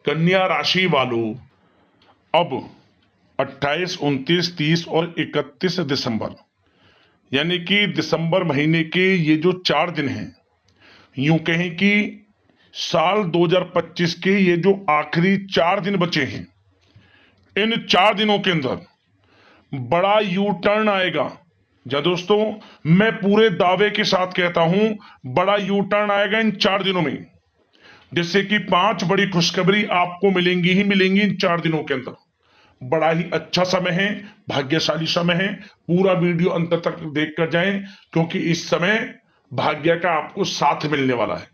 कन्या राशि वालों, अब 28, 29, 30 और 31 दिसंबर यानी कि दिसंबर महीने के ये जो 4 दिन हैं, यूं कहें कि साल 2025 के ये जो आखिरी 4 दिन बचे हैं, इन 4 दिनों के अंदर बड़ा यू टर्न आएगा। जा दोस्तों, मैं पूरे दावे के साथ कहता हूं, बड़ा यू टर्न आएगा इन 4 दिनों में, जिससे कि 5 बड़ी खुशखबरी आपको मिलेंगी ही मिलेंगी इन 4 दिनों के अंदर। बड़ा ही अच्छा समय है, भाग्यशाली समय है। पूरा वीडियो अंत तक देखकर जाएं, क्योंकि इस समय भाग्य का आपको साथ मिलने वाला है।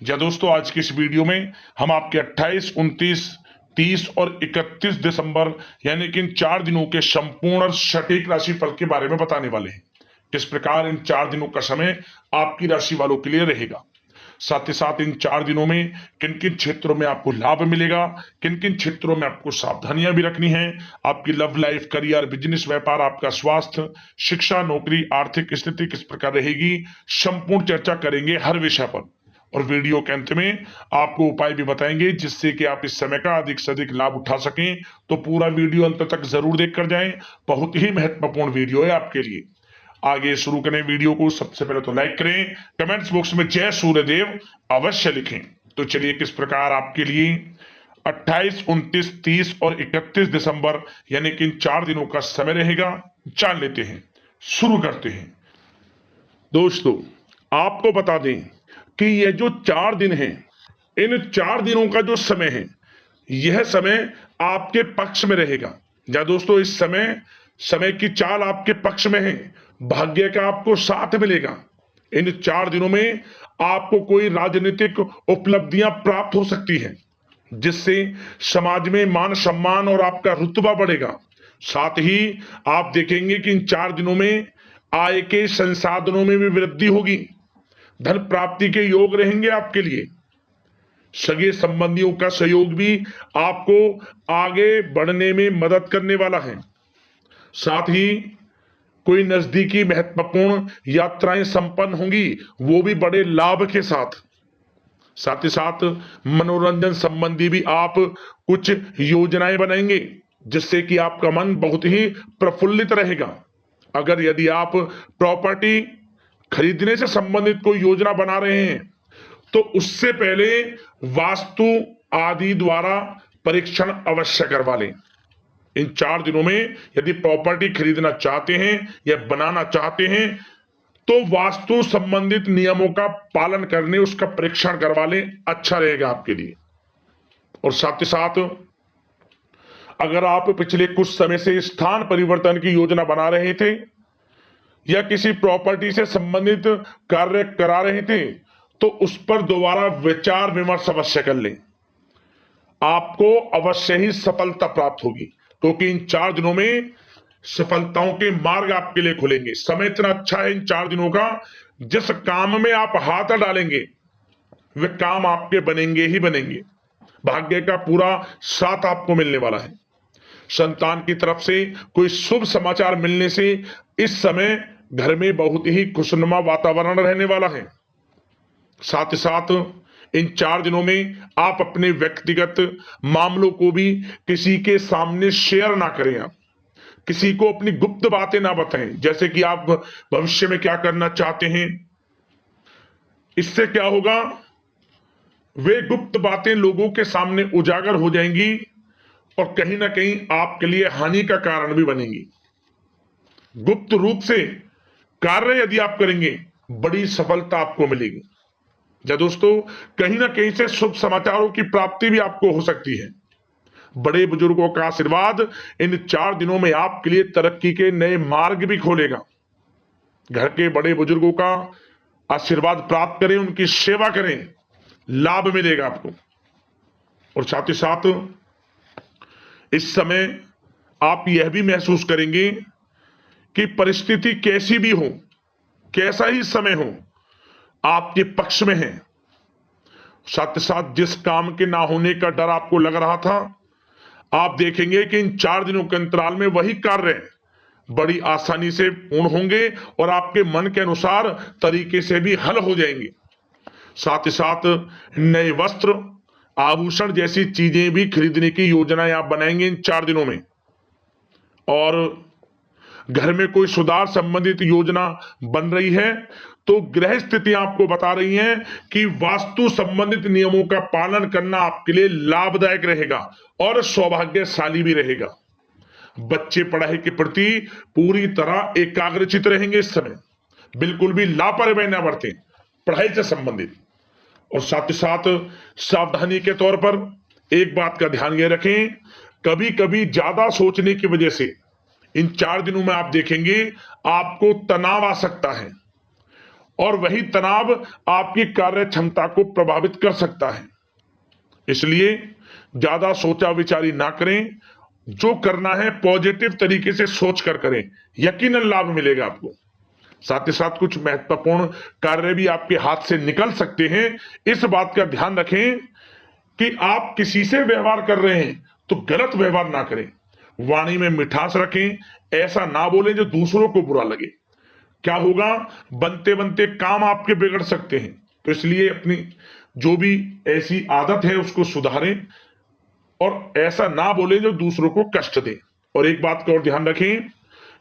जी दोस्तों, आज की इस वीडियो में हम आपके 28, 29, 30 और 31 दिसंबर यानी कि इन 4 दिनों के संपूर्ण और सटीक राशिफल के बारे में बताने वाले हैं। किस प्रकार इन 4 दिनों का समय आपकी राशि वालों के लिए रहेगा, साथ ही साथ इन 4 दिनों में किन किन क्षेत्रों में आपको लाभ मिलेगा, किन किन क्षेत्रों में आपको सावधानियां भी रखनी है, आपकी लव लाइफ, करियर, बिजनेस, व्यापार, आपका स्वास्थ्य, शिक्षा, नौकरी, आर्थिक स्थिति किस प्रकार रहेगी, संपूर्ण चर्चा करेंगे हर विषय पर। और वीडियो के अंत में आपको उपाय भी बताएंगे जिससे कि आप इस समय का अधिक से अधिक लाभ उठा सकें। तो पूरा वीडियो अंत तक जरूर देखकर जाएं, बहुत ही महत्वपूर्ण वीडियो है आपके लिए। आगे शुरू करें वीडियो को, सबसे पहले तो लाइक करें, कमेंट्स बॉक्स में जय सूर्यदेव अवश्य लिखें। तो चलिए किस प्रकार आपके लिए 28, 29, 30 और 31 दिसंबर यानी कि इन 4 दिनों का समय रहेगा, जान लेते हैं। शुरू करते हैं। दोस्तों, आपको बता दें कि ये जो 4 दिन हैं, इन 4 दिनों का जो समय है, यह समय आपके पक्ष में रहेगा। या दोस्तों, इस समय की चाल आपके पक्ष में है, भाग्य का आपको साथ मिलेगा। इन 4 दिनों में आपको कोई राजनीतिक उपलब्धियां प्राप्त हो सकती हैं, जिससे समाज में मान सम्मान और आपका रुतबा बढ़ेगा। साथ ही आप देखेंगे कि इन 4 दिनों में आय के संसाधनों में भी वृद्धि होगी, धन प्राप्ति के योग रहेंगे आपके लिए। सगे संबंधियों का सहयोग भी आपको आगे बढ़ने में मदद करने वाला है। साथ ही कोई नजदीकी महत्वपूर्ण यात्राएं संपन्न होंगी, वो भी बड़े लाभ के साथ। साथ ही साथ मनोरंजन संबंधी भी आप कुछ योजनाएं बनाएंगे, जिससे कि आपका मन बहुत ही प्रफुल्लित रहेगा। अगर यदि आप प्रॉपर्टी खरीदने से संबंधित कोई योजना बना रहे हैं, तो उससे पहले वास्तु आदि द्वारा परीक्षण अवश्य करवा लें। इन 4 दिनों में यदि प्रॉपर्टी खरीदना चाहते हैं या बनाना चाहते हैं, तो वास्तु संबंधित नियमों का पालन करने उसका परीक्षण करवा लें, अच्छा रहेगा आपके लिए। और साथ ही साथ अगर आप पिछले कुछ समय से स्थान परिवर्तन की योजना बना रहे थे या किसी प्रॉपर्टी से संबंधित कार्य करा रहे थे, तो उस पर दोबारा विचार विमर्श अवश्य कर लें। आपको अवश्य ही सफलता प्राप्त होगी, क्योंकि इन 4 दिनों में सफलताओं के मार्ग आपके लिए खुलेंगे। समय इतना अच्छा है इन 4 दिनों का, जिस काम में आप हाथ डालेंगे वे काम आपके बनेंगे ही बनेंगे। भाग्य का पूरा साथ आपको मिलने वाला है। संतान की तरफ से कोई शुभ समाचार मिलने से इस समय घर में बहुत ही खुशनुमा वातावरण रहने वाला है। साथ ही साथ इन 4 दिनों में आप अपने व्यक्तिगत मामलों को भी किसी के सामने शेयर ना करें। आप किसी को अपनी गुप्त बातें ना बताएं, जैसे कि आप भविष्य में क्या करना चाहते हैं। इससे क्या होगा, वे गुप्त बातें लोगों के सामने उजागर हो जाएंगी और कहीं ना कहीं आपके लिए हानि का कारण भी बनेंगी। गुप्त रूप से कार्य यदि आप करेंगे, बड़ी सफलता आपको मिलेगी। या दोस्तों, कहीं ना कहीं से शुभ समाचारों की प्राप्ति भी आपको हो सकती है। बड़े बुजुर्गों का आशीर्वाद इन 4 दिनों में आपके लिए तरक्की के नए मार्ग भी खोलेगा। घर के बड़े बुजुर्गों का आशीर्वाद प्राप्त करें, उनकी सेवा करें, लाभ मिलेगा आपको। और साथ ही साथ इस समय आप यह भी महसूस करेंगे कि परिस्थिति कैसी भी हो, कैसा ही समय हो, आपके पक्ष में है। साथ ही साथ जिस काम के ना होने का डर आपको लग रहा था, आप देखेंगे कि इन 4 दिनों के अंतराल में वही कार्य बड़ी आसानी से पूर्ण होंगे और आपके मन के अनुसार तरीके से भी हल हो जाएंगे। साथ ही साथ नए वस्त्र आभूषण जैसी चीजें भी खरीदने की योजनाएं आप बनाएंगे इन 4 दिनों में। और घर में कोई सुधार संबंधित योजना बन रही है तो ग्रह स्थिति आपको बता रही है कि वास्तु संबंधित नियमों का पालन करना आपके लिए लाभदायक रहेगा और सौभाग्यशाली भी रहेगा। बच्चे पढ़ाई के प्रति पूरी तरह एकाग्रचित रहेंगे इस समय, बिल्कुल भी लापरवाही ना बरतें पढ़ाई से संबंधित। और साथ ही साथ सावधानी के तौर पर एक बात का ध्यान ये रखें, कभी कभी ज्यादा सोचने की वजह से इन 4 दिनों में आप देखेंगे आपको तनाव आ सकता है और वही तनाव आपकी कार्य क्षमता को प्रभावित कर सकता है। इसलिए ज्यादा सोचा विचारी ना करें, जो करना है पॉजिटिव तरीके से सोच कर करें, यकीनन लाभ मिलेगा आपको। साथ ही साथ कुछ महत्वपूर्ण कार्य भी आपके हाथ से निकल सकते हैं। इस बात का ध्यान रखें कि आप किसी से व्यवहार कर रहे हैं तो गलत व्यवहार ना करें, वाणी में मिठास रखें, ऐसा ना बोलें जो दूसरों को बुरा लगे। क्या होगा, बनते बनते काम आपके बिगड़ सकते हैं। तो इसलिए अपनी जो भी ऐसी आदत है उसको सुधारें और ऐसा ना बोलें जो दूसरों को कष्ट दे। और एक बात का और ध्यान रखें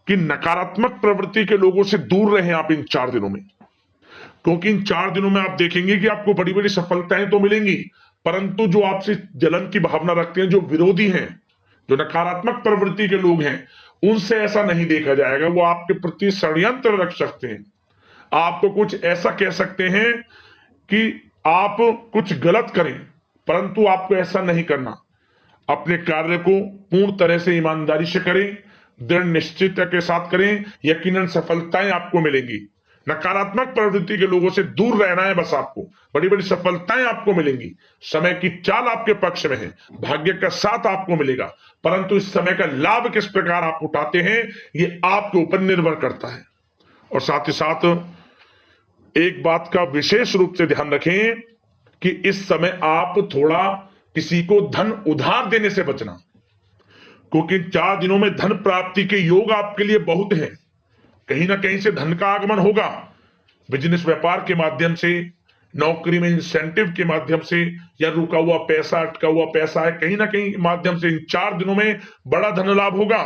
कि नकारात्मक प्रवृत्ति के लोगों से दूर रहें आप इन 4 दिनों में, क्योंकि इन 4 दिनों में आप देखेंगे कि आपको बड़ी बड़ी सफलताएं तो मिलेंगी, परंतु जो आपसे जलन की भावना रखते हैं, जो विरोधी हैं, जो नकारात्मक प्रवृत्ति के लोग हैं, उनसे ऐसा नहीं देखा जाएगा। वो आपके प्रति षड्यंत्र रख सकते हैं, आपको कुछ ऐसा कह सकते हैं कि आप कुछ गलत करें, परंतु आपको ऐसा नहीं करना। अपने कार्य को पूर्ण तरह से ईमानदारी से करें, दृढ़ निश्चितता के साथ करें, यकीनन सफलताएं आपको मिलेंगी। नकारात्मक प्रवृत्ति के लोगों से दूर रहना है बस, आपको बड़ी बड़ी सफलताएं आपको मिलेंगी। समय की चाल आपके पक्ष में है, भाग्य का साथ आपको मिलेगा, परंतु इस समय का लाभ किस प्रकार आप उठाते हैं ये आपके ऊपर निर्भर करता है। और साथ ही साथ एक बात का विशेष रूप से ध्यान रखें कि इस समय आप थोड़ा किसी को धन उधार देने से बचना, क्योंकि 4 दिनों में धन प्राप्ति के योग आपके लिए बहुत हैं। कहीं ना कहीं से धन का आगमन होगा, बिजनेस व्यापार के माध्यम से, नौकरी में इंसेंटिव के माध्यम से, या रुका हुआ पैसा, अटका हुआ पैसा है, कहीं ना कहीं माध्यम से इन 4 दिनों में बड़ा धन लाभ होगा।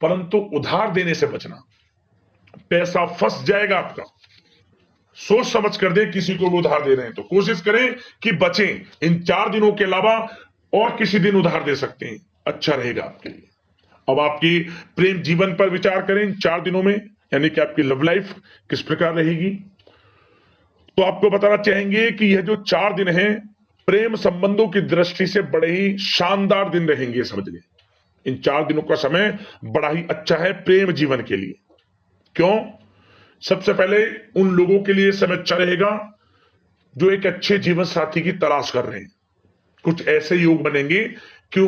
परंतु उधार देने से बचना, पैसा फंस जाएगा आपका। सोच समझ कर दें, किसी को भी उधार दे रहे हैं तो कोशिश करें कि बचें। इन 4 दिनों के अलावा और किसी दिन उधार दे सकते हैं, अच्छा रहेगा आपके लिए। अब आपकी प्रेम जीवन पर विचार करें इन 4 दिनों में, यानी कि आपकी लव लाइफ किस प्रकार रहेगी। तो आपको बताना चाहेंगे कि यह जो 4 दिन हैं प्रेम संबंधों की दृष्टि से बड़े ही शानदार दिन रहेंगे, समझ लें। इन 4 दिनों का समय बड़ा ही अच्छा है प्रेम जीवन के लिए। क्यों? सबसे पहले उन लोगों के लिए समय अच्छा रहेगा जो एक अच्छे जीवन साथी की तलाश कर रहे हैं। कुछ ऐसे योग बनेंगे कि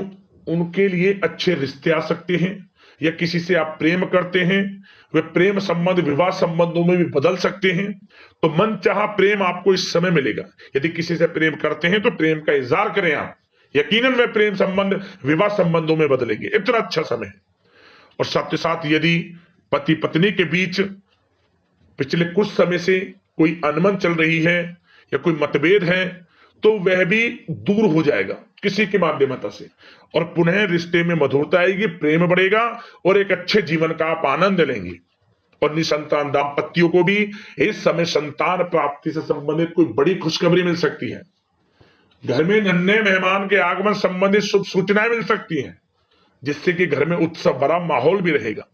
उनके लिए अच्छे रिश्ते आ सकते हैं, या किसी से आप प्रेम करते हैं, वे प्रेम संबंध विवाह संबंधों में भी बदल सकते हैं। तो मन चाहा प्रेम आपको इस समय मिलेगा। यदि किसी से प्रेम करते हैं तो प्रेम का इजहार करें आप, यकीनन वे प्रेम संबंध विवाह संबंधों में बदलेंगे। इतना अच्छा समय है। और साथ ही साथ यदि पति पत्नी के बीच पिछले कुछ समय से कोई अनबन चल रही है या कोई मतभेद है तो वह भी दूर हो जाएगा किसी के माध्यमता से, और पुनः रिश्ते में मधुरता आएगी, प्रेम बढ़ेगा और एक अच्छे जीवन का आप आनंद लेंगे। और निसंतान दाम्पत्यों को भी इस समय संतान प्राप्ति से संबंधित कोई बड़ी खुशखबरी मिल सकती है। घर में नन्हे मेहमान के आगमन संबंधित शुभ सूचनाएं मिल सकती हैं, जिससे कि घर में उत्सव भरा माहौल भी रहेगा।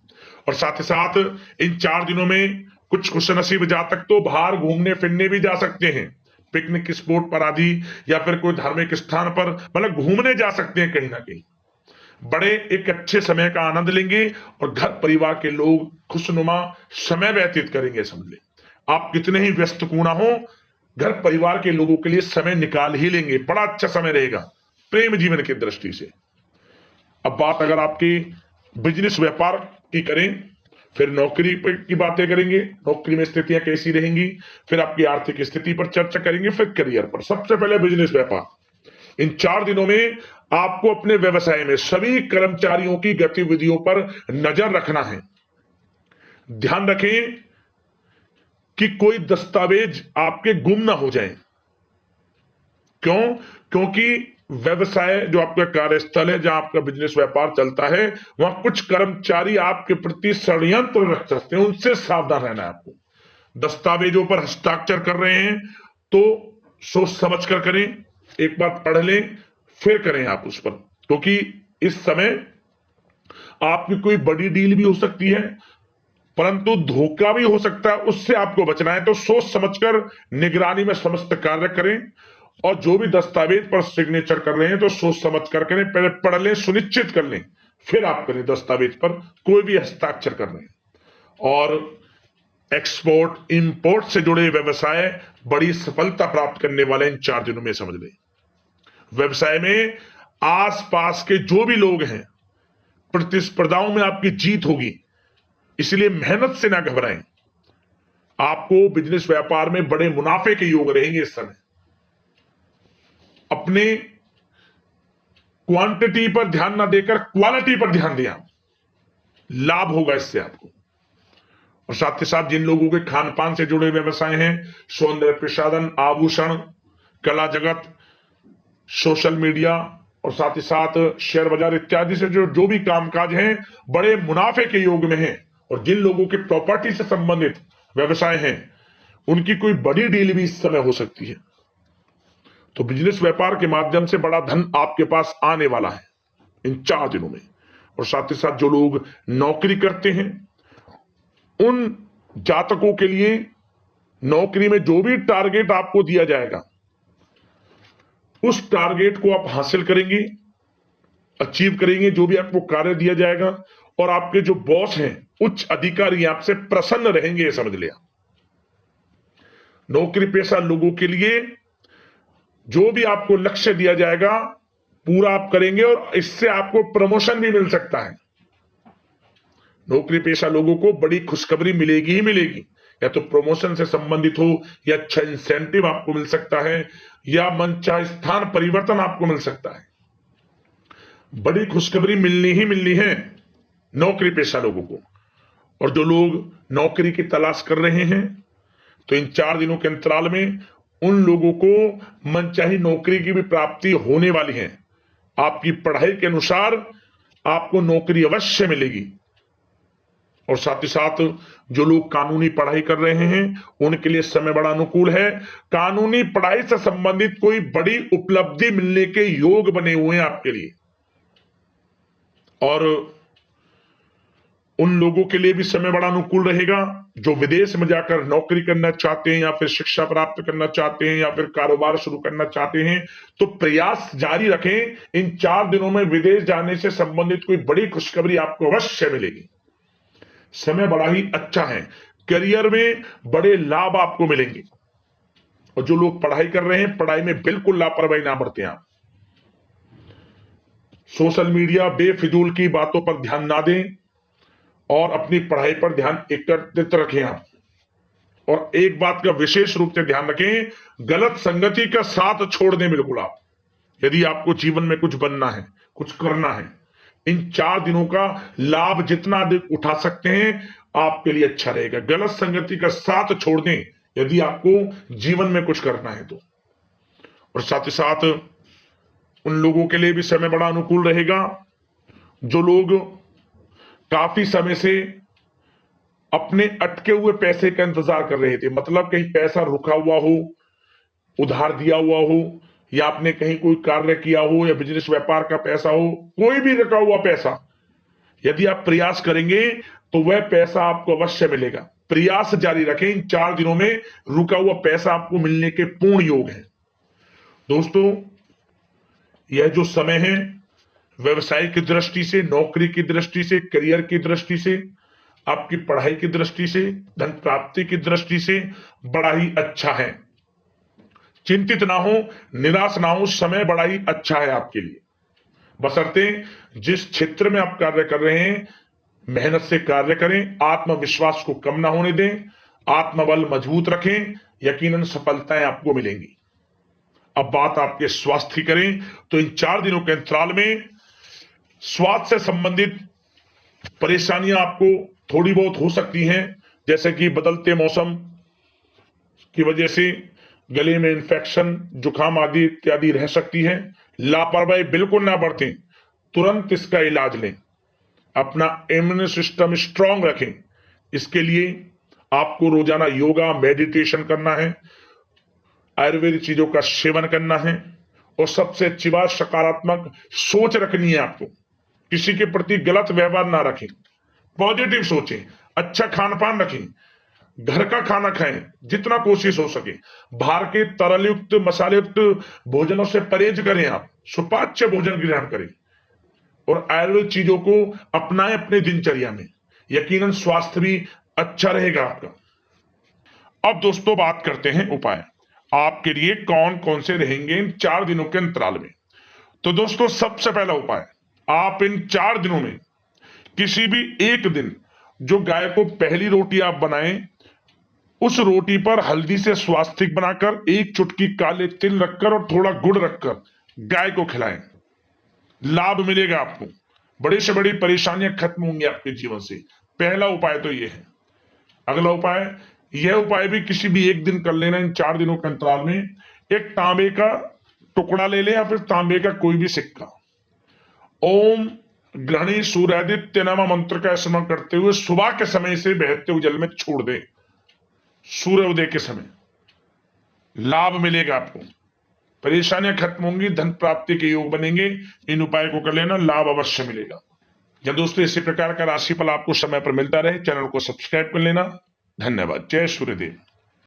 और साथ ही साथ इन 4 दिनों में कुछ खुशनसीब जातक तो बाहर घूमने फिरने भी जा सकते हैं, पिकनिक स्पॉट पर आदि, या फिर कोई धार्मिक स्थान पर, मतलब घूमने जा सकते हैं कहीं ना कहीं। बड़े एक अच्छे समय का आनंद लेंगे और घर परिवार के लोग खुशनुमा समय व्यतीत करेंगे। समझ ले, आप कितने ही व्यस्त क्यों ना हो, घर परिवार के लोगों के लिए समय निकाल ही लेंगे। बड़ा अच्छा समय रहेगा प्रेम जीवन की दृष्टि से। अब बात अगर आपकी बिजनेस व्यापार की करें, फिर नौकरी की बातें करेंगे, नौकरी में स्थितियां कैसी रहेंगी, फिर आपकी आर्थिक स्थिति पर चर्चा करेंगे, फिर करियर पर। सबसे पहले बिजनेस व्यापार। इन 4 दिनों में आपको अपने व्यवसाय में सभी कर्मचारियों की गतिविधियों पर नजर रखना है। ध्यान रखें कि कोई दस्तावेज आपके गुम ना हो जाए। क्यों? क्योंकि व्यवसाय जो आपका कार्यस्थल है, जहां आपका बिजनेस व्यापार चलता है, वहां कुछ कर्मचारी आपके प्रति षड्यंत्र रच सकते हैं, उनसे सावधान रहना है आपको। दस्तावेजों पर हस्ताक्षर कर रहे हैं तो सोच समझ कर करें, एक बार पढ़ लें फिर करें आप उस पर, क्योंकि इस समय आपकी कोई बड़ी डील भी हो सकती है, परंतु धोखा भी हो सकता है, उससे आपको बचना है। तो सोच समझकर निगरानी में समस्त कार्य करें, और जो भी दस्तावेज पर सिग्नेचर कर रहे हैं तो सोच समझ कर करें, पहले पढ़ लें, सुनिश्चित कर लें, फिर आप करें दस्तावेज पर कोई भी हस्ताक्षर कर रहे हैं। और एक्सपोर्ट इंपोर्ट से जुड़े व्यवसाय बड़ी सफलता प्राप्त करने वाले इन 4 दिनों में, समझ लें। व्यवसाय में आसपास के जो भी लोग हैं, प्रतिस्पर्धाओं में आपकी जीत होगी, इसलिए मेहनत से ना घबराएं। आपको बिजनेस व्यापार में बड़े मुनाफे के योग रहेंगे इस समय। अपने क्वांटिटी पर ध्यान ना देकर क्वालिटी पर ध्यान दिया, लाभ होगा इससे आपको। और साथ ही साथ जिन लोगों के खान पान से जुड़े व्यवसाय हैं, सौंदर्य प्रसाधन, आभूषण, कला जगत, सोशल मीडिया और साथ ही साथ शेयर बाजार इत्यादि से जो भी कामकाज हैं, बड़े मुनाफे के योग में हैं। और जिन लोगों के प्रॉपर्टी से संबंधित व्यवसाय हैं, उनकी कोई बड़ी डील भी इस समय हो सकती है। तो बिजनेस व्यापार के माध्यम से बड़ा धन आपके पास आने वाला है इन 4 दिनों में। और साथ ही साथ जो लोग नौकरी करते हैं, उन जातकों के लिए नौकरी में जो भी टारगेट आपको दिया जाएगा, उस टारगेट को आप हासिल करेंगे, अचीव करेंगे, जो भी आपको कार्य दिया जाएगा। और आपके जो बॉस हैं, उच्च अधिकारी, आपसे प्रसन्न रहेंगे, समझ लिया। नौकरी पेशा लोगों के लिए जो भी आपको लक्ष्य दिया जाएगा, पूरा आप करेंगे, और इससे आपको प्रमोशन भी मिल सकता है। नौकरी पेशा लोगों को बड़ी खुशखबरी मिलेगी ही मिलेगी, या तो प्रमोशन से संबंधित हो, या अच्छा इंसेंटिव आपको मिल सकता है, या मनचाहे स्थान परिवर्तन आपको मिल सकता है। बड़ी खुशखबरी मिलनी ही मिलनी है नौकरी पेशा लोगों को। और जो लोग नौकरी की तलाश कर रहे हैं, तो इन 4 दिनों के अंतराल में उन लोगों को मनचाही नौकरी की भी प्राप्ति होने वाली है। आपकी पढ़ाई के अनुसार आपको नौकरी अवश्य मिलेगी। और साथ ही साथ जो लोग कानूनी पढ़ाई कर रहे हैं, उनके लिए समय बड़ा अनुकूल है। कानूनी पढ़ाई से संबंधित कोई बड़ी उपलब्धि मिलने के योग बने हुए हैं आपके लिए। और उन लोगों के लिए भी समय बड़ा अनुकूल रहेगा जो विदेश में जाकर नौकरी करना चाहते हैं, या फिर शिक्षा प्राप्त करना चाहते हैं, या फिर कारोबार शुरू करना चाहते हैं। तो प्रयास जारी रखें। इन 4 दिनों में विदेश जाने से संबंधित कोई बड़ी खुशखबरी आपको अवश्य मिलेगी। समय बड़ा ही अच्छा है, करियर में बड़े लाभ आपको मिलेंगे। और जो लोग पढ़ाई कर रहे हैं, पढ़ाई में बिल्कुल लापरवाही ना बरतें आप। सोशल मीडिया बेफिजूल की बातों पर ध्यान ना दें, और अपनी पढ़ाई पर ध्यान एकत्रित रखें आप। और एक बात का विशेष रूप से ध्यान रखें, गलत संगति का साथ छोड़ दें बिल्कुल आप, यदि आपको जीवन में कुछ बनना है, कुछ करना है। इन 4 दिनों का लाभ जितना अधिक उठा सकते हैं, आपके लिए अच्छा रहेगा। गलत संगति का साथ छोड़ दें यदि आपको जीवन में कुछ करना है तो। और साथ ही साथ उन लोगों के लिए भी समय बड़ा अनुकूल रहेगा जो लोग काफी समय से अपने अटके हुए पैसे का इंतजार कर रहे थे। मतलब कहीं पैसा रुका हुआ हो, उधार दिया हुआ हो, या आपने कहीं कोई कार्य किया हो, या बिजनेस व्यापार का पैसा हो, कोई भी रुका हुआ पैसा, यदि आप प्रयास करेंगे तो वह पैसा आपको अवश्य मिलेगा। प्रयास जारी रखें। इन 4 दिनों में रुका हुआ पैसा आपको मिलने के पूर्ण योग है। दोस्तों, यह जो समय है, व्यवसाय की दृष्टि से, नौकरी की दृष्टि से, करियर की दृष्टि से, आपकी पढ़ाई की दृष्टि से, धन प्राप्ति की दृष्टि से बड़ा ही अच्छा है। चिंतित ना हो, निराश ना हो, समय बड़ा ही अच्छा है आपके लिए। बशर्ते जिस क्षेत्र में आप कार्य कर रहे हैं, मेहनत से कार्य करें, आत्मविश्वास को कम ना होने दें, आत्मबल मजबूत रखें, यकीनन सफलताएं आपको मिलेंगी। अब बात आपके स्वास्थ्य की करें तो इन 4 दिनों के अंतराल में स्वास्थ्य से संबंधित परेशानियां आपको थोड़ी बहुत हो सकती हैं, जैसे कि बदलते मौसम की वजह से गले में इंफेक्शन, जुकाम आदि इत्यादि रह सकती है। लापरवाही बिल्कुल ना बरतें, तुरंत इसका इलाज लें, अपना इम्यून सिस्टम स्ट्रांग रखें। इसके लिए आपको रोजाना योगा मेडिटेशन करना है, आयुर्वेदिक चीजों का सेवन करना है, और सबसे अच्छी बात सकारात्मक सोच रखनी है। आपको किसी के प्रति गलत व्यवहार ना रखें, पॉजिटिव सोचें, अच्छा खान पान रखें, घर का खाना खाएं जितना कोशिश हो सके, बाहर के तरल युक्त मसाले युक्त भोजनों से परहेज करें, आप सुपाच्य भोजन ग्रहण करें और आयुर्वेद चीजों को अपनाएं अपने दिनचर्या में। यकीनन स्वास्थ्य भी अच्छा रहेगा आपका। अब दोस्तों बात करते हैं उपाय, आपके लिए कौन कौन से रहेंगे इन 4 दिनों के अंतराल में। तो दोस्तों सबसे पहला उपाय, आप इन 4 दिनों में किसी भी एक दिन जो गाय को पहली रोटी आप बनाएं, उस रोटी पर हल्दी से स्वास्तिक बनाकर एक चुटकी काले तिल रखकर और थोड़ा गुड़ रखकर गाय को खिलाएं। लाभ मिलेगा आपको, बड़ी से बड़ी परेशानियां खत्म होंगी आपके जीवन से। पहला उपाय तो यह है। अगला उपाय, यह उपाय भी किसी भी एक दिन कर लेना इन 4 दिनों के अंतराल में। एक तांबे का टुकड़ा ले लें या फिर तांबे का कोई भी सिक्का, ओम ग्रहणी सूर्यादित्य नमः मंत्र का स्मरण करते हुए सुबह के समय से बहते हुए जल में छोड़ दें, सूर्योदय के समय। लाभ मिलेगा आपको, परेशानियां खत्म होंगी, धन प्राप्ति के योग बनेंगे। इन उपाय को कर लेना, लाभ अवश्य मिलेगा। या दोस्तों इसी प्रकार का राशिफल आपको समय पर मिलता रहे, चैनल को सब्सक्राइब कर लेना। धन्यवाद। जय सूर्यदेव।